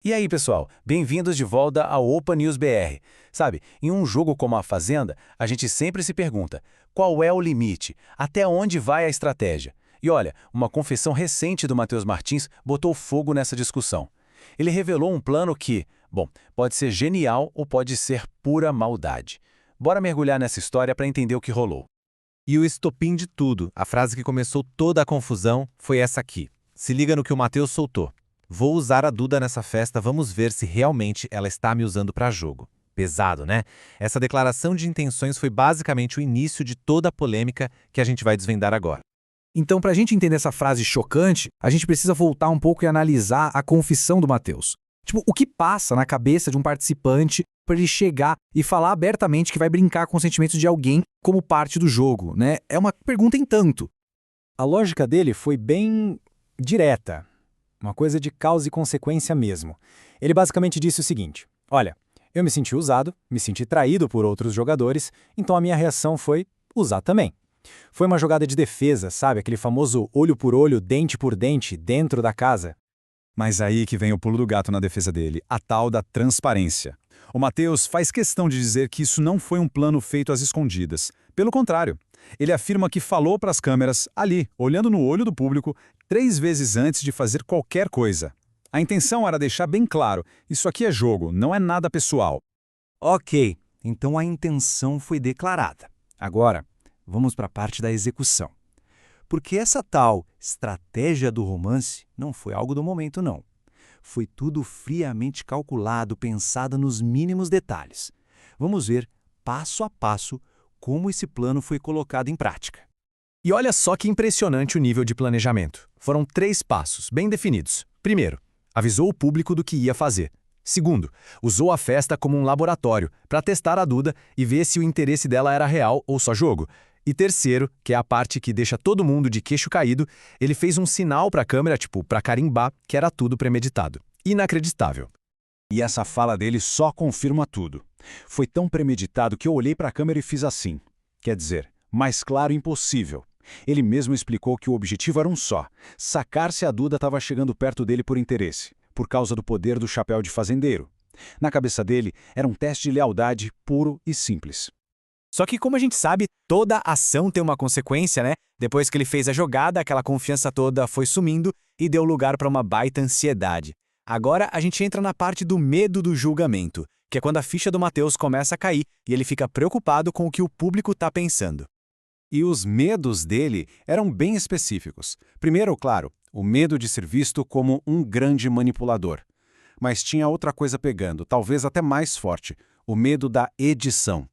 E aí, pessoal, bem-vindos de volta ao Opa News BR. Sabe, em um jogo como a Fazenda, a gente sempre se pergunta, qual é o limite? Até onde vai a estratégia? E olha, uma confissão recente do Matheus Martins botou fogo nessa discussão. Ele revelou um plano que, bom, pode ser genial ou pode ser pura maldade. Bora mergulhar nessa história para entender o que rolou. E o estopim de tudo, a frase que começou toda a confusão, foi essa aqui. Se liga no que o Matheus soltou. Vou usar a Duda nessa festa, vamos ver se realmente ela está me usando para jogo. Pesado, né? Essa declaração de intenções foi basicamente o início de toda a polêmica que a gente vai desvendar agora. Então, para a gente entender essa frase chocante, a gente precisa voltar um pouco e analisar a confissão do Matheus. Tipo, o que passa na cabeça de um participante para ele chegar e falar abertamente que vai brincar com os sentimentos de alguém como parte do jogo, né? É uma pergunta em tanto. A lógica dele foi bem direta. Uma coisa de causa e consequência mesmo. Ele basicamente disse o seguinte: olha, eu me senti usado, me senti traído por outros jogadores, então a minha reação foi usar também. Foi uma jogada de defesa, sabe? Aquele famoso olho por olho, dente por dente, dentro da casa. Mas aí que vem o pulo do gato na defesa dele, a tal da transparência. O Matheus faz questão de dizer que isso não foi um plano feito às escondidas. Pelo contrário, ele afirma que falou para as câmeras, ali, olhando no olho do público, 3 vezes antes de fazer qualquer coisa. A intenção era deixar bem claro, isso aqui é jogo, não é nada pessoal. Ok, então a intenção foi declarada. Agora, vamos para a parte da execução. Porque essa tal estratégia do romance não foi algo do momento, não. Foi tudo friamente calculado, pensado nos mínimos detalhes. Vamos ver, passo a passo, como esse plano foi colocado em prática. E olha só que impressionante o nível de planejamento. Foram 3 passos, bem definidos. Primeiro, avisou o público do que ia fazer. Segundo, usou a festa como um laboratório para testar a Duda e ver se o interesse dela era real ou só jogo. E terceiro, que é a parte que deixa todo mundo de queixo caído, ele fez um sinal para a câmera, tipo, para carimbar, que era tudo premeditado. Inacreditável. E essa fala dele só confirma tudo. Foi tão premeditado que eu olhei para a câmera e fiz assim. Quer dizer, mais claro impossível. Ele mesmo explicou que o objetivo era um só: sacar se a Duda estava chegando perto dele por interesse, por causa do poder do chapéu de fazendeiro. Na cabeça dele, era um teste de lealdade puro e simples. Só que, como a gente sabe, toda ação tem uma consequência, né? Depois que ele fez a jogada, aquela confiança toda foi sumindo e deu lugar para uma baita ansiedade. Agora a gente entra na parte do medo do julgamento, que é quando a ficha do Matheus começa a cair e ele fica preocupado com o que o público está pensando. E os medos dele eram bem específicos. Primeiro, claro, o medo de ser visto como um grande manipulador. Mas tinha outra coisa pegando, talvez até mais forte: o medo da edição.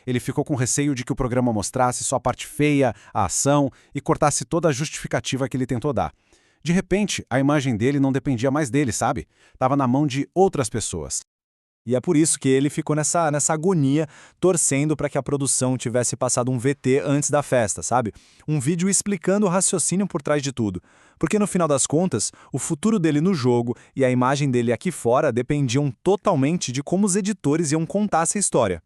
Ele ficou com receio de que o programa mostrasse só a parte feia, a ação, e cortasse toda a justificativa que ele tentou dar. De repente, a imagem dele não dependia mais dele, sabe? Estava na mão de outras pessoas. E é por isso que ele ficou nessa agonia, torcendo para que a produção tivesse passado um VT antes da festa, sabe? Um vídeo explicando o raciocínio por trás de tudo. Porque no final das contas, o futuro dele no jogo e a imagem dele aqui fora dependiam totalmente de como os editores iam contar essa história.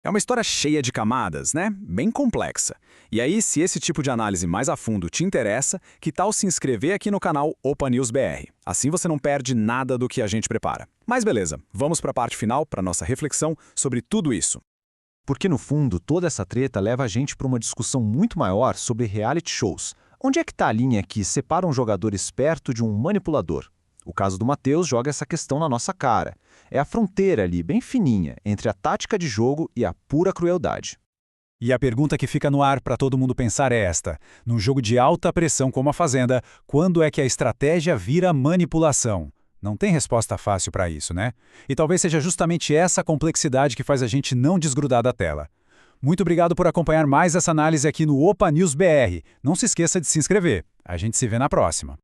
É uma história cheia de camadas, né? Bem complexa. E aí, se esse tipo de análise mais a fundo te interessa, que tal se inscrever aqui no canal Opa News BR? Assim você não perde nada do que a gente prepara. Mas beleza, vamos para a parte final, para nossa reflexão sobre tudo isso. Porque no fundo, toda essa treta leva a gente para uma discussão muito maior sobre reality shows. Onde é que está a linha que separa um jogador esperto de um manipulador? O caso do Matheus joga essa questão na nossa cara. É a fronteira ali, bem fininha, entre a tática de jogo e a pura crueldade. E a pergunta que fica no ar para todo mundo pensar é esta: num jogo de alta pressão como a Fazenda, quando é que a estratégia vira manipulação? Não tem resposta fácil para isso, né? E talvez seja justamente essa complexidade que faz a gente não desgrudar da tela. Muito obrigado por acompanhar mais essa análise aqui no Opa News BR. Não se esqueça de se inscrever. A gente se vê na próxima.